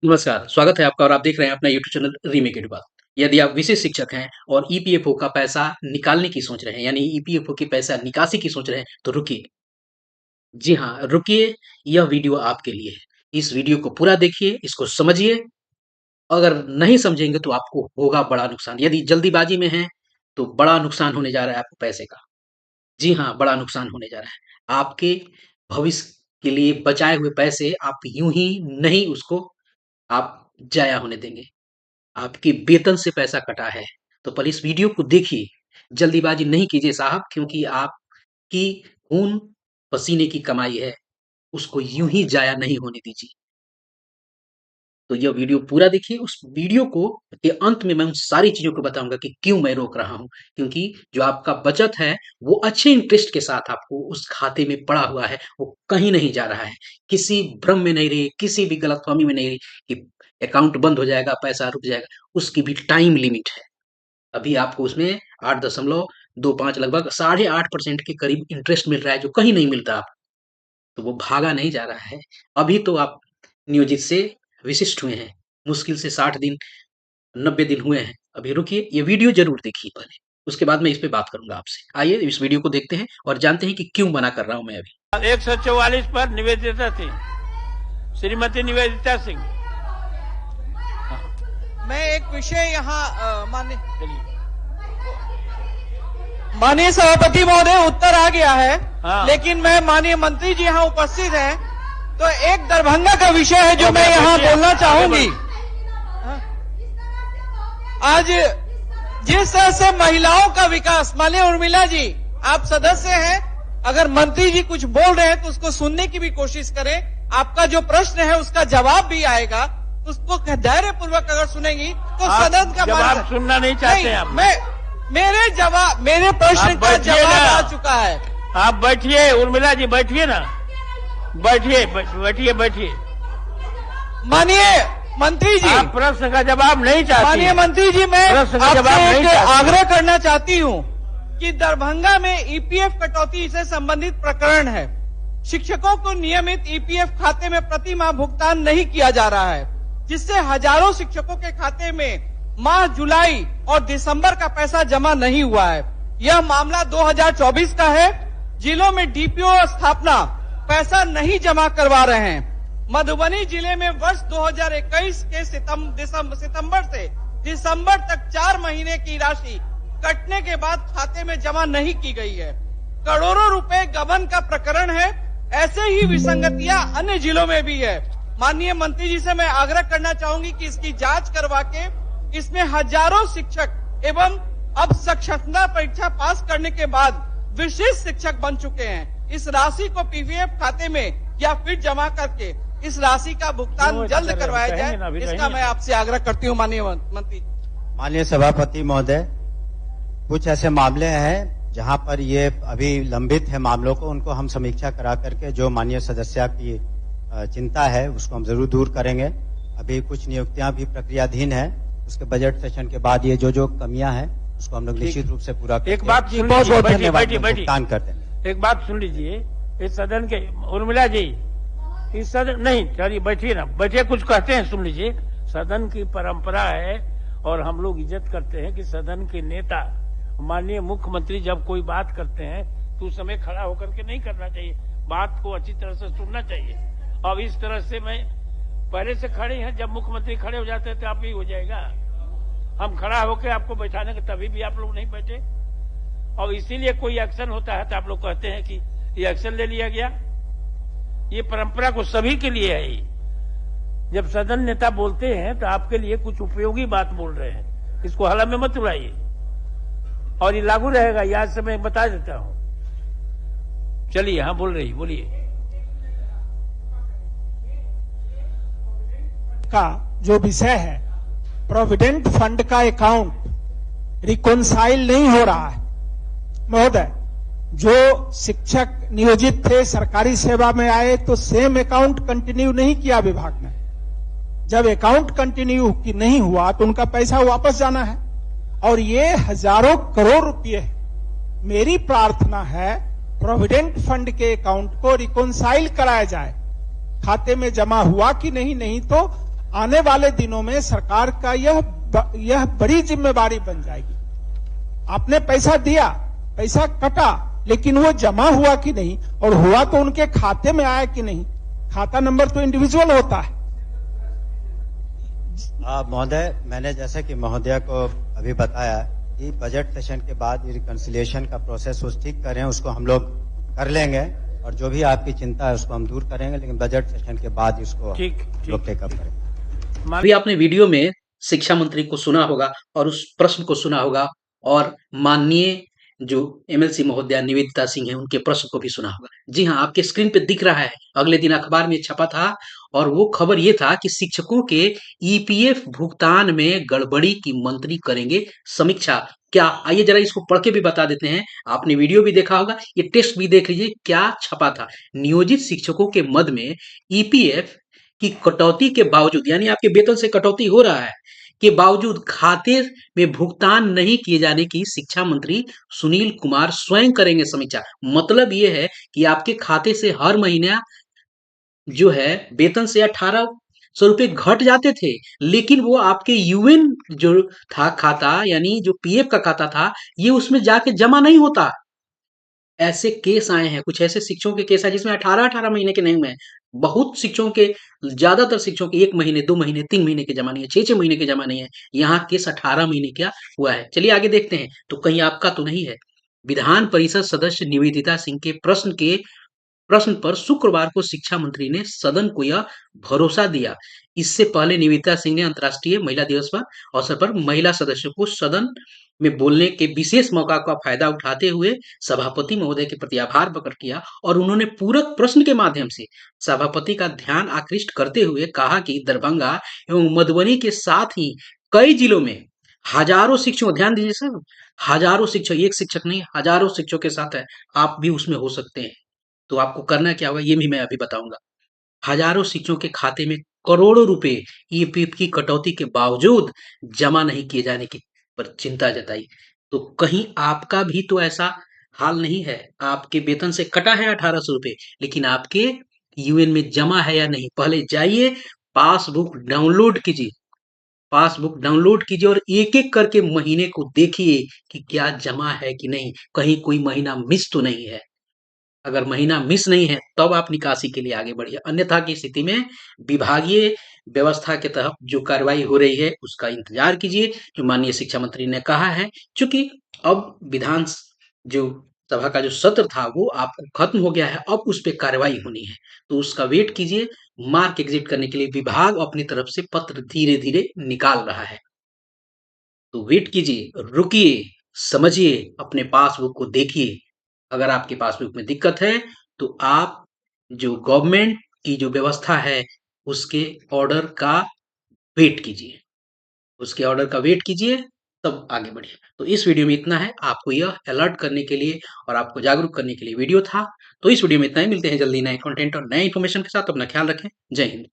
नमस्कार, स्वागत है आपका और आप देख रहे हैं अपना यूट्यूब चैनल रीमेक एडुकेट। यदि आप विशेष शिक्षक हैं और ईपीएफओ का पैसा निकालने की सोच रहे हैं, यानी ईपीएफओ की पैसा निकासी की सोच रहे हैं, तो रुकिए। जी हाँ, रुकिए, यह वीडियो आपके लिए है। इस वीडियो को पूरा देखिए, इसको समझिए। अगर नहीं समझेंगे तो आपको होगा बड़ा नुकसान। यदि जल्दीबाजी में हैं, तो बड़ा नुकसान होने जा रहा है आपको पैसे का। जी हाँ, बड़ा नुकसान होने जा रहा है। आपके भविष्य के लिए बचाए हुए पैसे आप यूँ ही नहीं उसको आप जाया होने देंगे। आपके वेतन से पैसा कटा है, तो पहले इस वीडियो को देखिए। जल्दीबाज़ी नहीं कीजिए साहब, क्योंकि आपकी खून पसीने की कमाई है, उसको यूँ ही ज़ाया नहीं होने दीजिए। तो यह वीडियो पूरा देखिए, उस वीडियो को के अंत में मैं उन सारी चीज़ों को बताऊँगा कि क्यों मैं रोक रहा हूँ। क्योंकि जो आपका बचत है, वो अच्छे इंटरेस्ट के साथ आपको उस खाते में पड़ा हुआ है, वो कहीं नहीं जा रहा है। किसी भ्रम में नहीं रहिए, किसी भी गलतफ़हमी में नहीं रहिए कि अकाउंट बंद हो जाएगा, पैसा रुक जाएगा, उसकी भी टाइम लिमिट है। अभी आपको उसमें 8.25 लगभग 8.5% के करीब इंटरेस्ट मिल रहा है, जो कहीं नहीं मिलता आपको। तो वो भागा नहीं जा रहा है। अभी तो आप नियोजित से विशिष्ट हुए हैं। मुश्किल से 60 दिन, 90 दिन हुए हैं। अभी रुकिए, ये वीडियो ज़रूर देखिए पहले, उसके बाद मैं इस पे बात करूँगा आपसे। आइए इस वीडियो को देखते हैं और जानते हैं कि क्यों मना कर रहा हूँ मैं अभी। 144 पर निवेदिता थी, श्रीमती निवेदिता सिंह। मैं एक विषय यहाँ माननीय सभापति महोदय उत्तर आ गया है। हाँ। लेकिन मैं माननीय मंत्री जी यहाँ उपस्थित हैं, तो एक दरभंगा का विषय है जो मैं यहाँ बोलना चाहूंगी। आज जिस तरह से महिलाओं का विकास, माननीय उर्मिला जी आप सदस्य हैं, अगर मंत्री जी कुछ बोल रहे हैं तो उसको सुनने की भी कोशिश करें। आपका जो प्रश्न है उसका जवाब भी आएगा, उसको धैर्य पूर्वक अगर सुनेंगी तो सदन का जवाब सुनना नहीं चाहते हैं। मेरे प्रश्न का जवाब आ चुका है। आप बैठिए उर्मिला जी, बैठिए ना, बैठिए। माननीय मंत्री जी, आप प्रश्न का जवाब नहीं चाहते। माननीय मंत्री जी, मैं आपसे एक आग्रह करना चाहती हूँ कि दरभंगा में ईपीएफ कटौती से संबंधित प्रकरण है। शिक्षकों को नियमित ईपीएफ खाते में प्रति माह भुगतान नहीं किया जा रहा है, जिससे हजारों शिक्षकों के खाते में माह जुलाई और दिसंबर का पैसा जमा नहीं हुआ है। यह मामला 2024 का है। जिलों में डीपीओ स्थापना पैसा नहीं जमा करवा रहे हैं। मधुबनी जिले में वर्ष 2021 के सितंबर से दिसंबर तक 4 महीने की राशि कटने के बाद खाते में जमा नहीं की गई है। करोड़ों रुपए गबन का प्रकरण है। ऐसे ही विसंगतियां अन्य जिलों में भी है। माननीय मंत्री जी से मैं आग्रह करना चाहूंगी कि इसकी जांच करवा के इसमें हजारों शिक्षक एवं अब साक्षरता परीक्षा पास करने के बाद विशिष्ट शिक्षक बन चुके हैं, इस राशि को पीपीएफ खाते में या फिर जमा करके इस राशि का भुगतान जल्द करवाया जाए, इसका मैं आपसे आग्रह करती हूँ माननीय मंत्री। माननीय सभापति महोदय, कुछ ऐसे मामले हैं जहां पर ये अभी लंबित है मामलों को, उनको हम समीक्षा करा करके जो माननीय सदस्य की चिंता है उसको हम जरूर दूर करेंगे। अभी कुछ नियुक्तियां भी प्रक्रियाधीन है, उसके बजट सेशन के बाद ये जो कमियां हैं उसको हम लोग निश्चित रूप से पूरा करके एक बात सुन लीजिए, भुगतान कर देंगे। एक बात सुन लीजिए, इस सदन के उर्मिला जी, इस सदन नहीं, चलिए बैठिए ना, बैठिए, कुछ कहते हैं सुन लीजिए। सदन की परंपरा है और हम लोग इज्जत करते हैं कि सदन के नेता माननीय मुख्यमंत्री जब कोई बात करते हैं तो उस समय खड़ा होकर के नहीं करना चाहिए, बात को अच्छी तरह से सुनना चाहिए। अब इस तरह से मैं पहले से खड़े हैं, जब मुख्यमंत्री खड़े हो जाते हैं तो आप ही हो जाएगा। हम खड़ा होकर आपको बैठाने के तभी भी आप लोग नहीं बैठे, और इसीलिए कोई एक्शन होता है तो आप लोग कहते हैं कि ये एक्शन ले लिया गया। ये परंपरा को सभी के लिए है। जब सदन नेता बोलते हैं तो आपके लिए कुछ उपयोगी बात बोल रहे हैं, इसको हवा में मत उड़ाइए, और ये लागू रहेगा, याद से मैं बता देता हूं। चलिए, हाँ बोलिए। का जो विषय है, प्रोविडेंट फंड का अकाउंट रिकॉन्साइल नहीं हो रहा है महोदय। जो शिक्षक नियोजित थे, सरकारी सेवा में आए तो सेम अकाउंट कंटिन्यू नहीं किया विभाग ने। जब अकाउंट कंटिन्यू नहीं हुआ तो उनका पैसा वापस जाना है, और ये हजारों करोड़ रुपए है। मेरी प्रार्थना है प्रोविडेंट फंड के अकाउंट को रिकॉन्साइल कराया जाए। खाते में जमा हुआ कि नहीं तो आने वाले दिनों में सरकार का यह बड़ी जिम्मेवारी बन जाएगी। आपने पैसा दिया, पैसा कटा, लेकिन वो जमा हुआ कि नहीं, और हुआ तो उनके खाते में आया कि नहीं। खाता नंबर तो इंडिविजुअल होता है। महोदय, मैंने जैसे कि महोदय को अभी बताया कि बजट सेशन के बाद रिकंसिलिएशन का प्रोसेस ठीक कर रहे हैं, उसको हम लोग कर लेंगे, और जो भी आपकी चिंता है उसको हम दूर करेंगे, लेकिन बजट सेशन के बाद इसको लोग टेकअप करेंगे। अभी आपने वीडियो में शिक्षा मंत्री को सुना होगा और उस प्रश्न को सुना होगा, और माननीय जो एमएलसी महोदया निवेदिता सिंह है उनके प्रश्न को भी सुना होगा। जी हाँ, आपके स्क्रीन पे दिख रहा है, अगले दिन अखबार में छपा था, और वो खबर ये था कि शिक्षकों के ईपीएफ भुगतान में गड़बड़ी की मंत्री करेंगे समीक्षा। क्या, आइए जरा इसको पढ़ के भी बता देते हैं। आपने वीडियो भी देखा होगा, ये टेक्स्ट भी देख लीजिए क्या छपा था। नियोजित शिक्षकों के मद में ईपीएफ की कटौती के बावजूद, यानी आपके वेतन से कटौती हो रहा है के बावजूद खाते में भुगतान नहीं किए जाने की शिक्षा मंत्री सुनील कुमार स्वयं करेंगे समीक्षा। मतलब ये है कि आपके खाते से हर महीना जो है वेतन से 1800 रुपए घट जाते थे, लेकिन वो आपके यूएन जो था खाता, यानी जो पीएफ का खाता था, ये उसमें जाके जमा नहीं होता। ऐसे केस आए हैं, कुछ ऐसे शिक्षकों के केस आए जिसमें 18-18 महीने के नहीं हुए। बहुत शिक्षकों के, ज्यादातर शिक्षकों के 1 महीने, 2 महीने, 3 महीने के जमा नहीं है, 6-6 महीने के जमा नहीं है। यहाँ केस 18 महीने का हुआ है। चलिए आगे देखते हैं, तो कहीं आपका तो नहीं है। विधान परिषद सदस्य निवेदिता सिंह के प्रश्न पर शुक्रवार को शिक्षा मंत्री ने सदन को यह भरोसा दिया। इससे पहले निवेदिता सिंह ने अंतर्राष्ट्रीय महिला दिवस पर अवसर पर महिला सदस्यों को सदन में बोलने के विशेष मौका का फायदा उठाते हुए सभापति महोदय के प्रति आभार प्रकट किया, और उन्होंने पूरक प्रश्न के माध्यम से सभापति का ध्यान आकृष्ट करते हुए कहा कि दरभंगा एवं मधुबनी के साथ ही कई जिलों में हजारों शिक्षकों, ध्यान दीजिए सर, हजारों शिक्षक, एक शिक्षक नहीं, हजारों शिक्षकों के साथ है, आप भी उसमें हो सकते हैं। तो आपको करना क्या होगा ये भी मैं अभी बताऊंगा। हजारों शिक्षकों के खाते में करोड़ों रुपए ईपीएफ की कटौती के बावजूद जमा नहीं किए जाने की पर चिंता जताई। तो कहीं आपका भी तो ऐसा हाल नहीं है? आपके वेतन से कटा है 1800 रुपए, लेकिन आपके यूएन में जमा है या नहीं? पहले जाइए, पासबुक डाउनलोड कीजिए, पासबुक डाउनलोड कीजिए और एक एक करके महीने को देखिए कि क्या जमा है कि नहीं, कहीं कोई महीना मिस तो नहीं है। अगर महीना मिस नहीं है तब आप निकासी के लिए आगे बढ़िए, अन्यथा की स्थिति में विभागीय व्यवस्था के तहत जो कार्रवाई हो रही है उसका इंतजार कीजिए, जो माननीय शिक्षा मंत्री ने कहा है। चूंकि अब विधान जो सभा का जो सत्र था वो आपको खत्म हो गया है, अब उस पर कार्रवाई होनी है, तो उसका वेट कीजिए। मार्क एग्जिट करने के लिए विभाग अपनी तरफ से पत्र धीरे धीरे निकाल रहा है, तो वेट कीजिए, रुकिए, समझिए, अपने पासबुक को देखिए। अगर आपके पासबुक में दिक्कत है तो आप जो गवर्नमेंट की जो व्यवस्था है उसके ऑर्डर का वेट कीजिए, उसके ऑर्डर का वेट कीजिए, तब आगे बढ़िए। तो इस वीडियो में इतना है, आपको यह अलर्ट करने के लिए और आपको जागरूक करने के लिए वीडियो था। तो इस वीडियो में इतना ही, मिलते हैं जल्दी नए कंटेंट और नए इन्फॉर्मेशन के साथ। अपना ख्याल रखें। जय हिंद।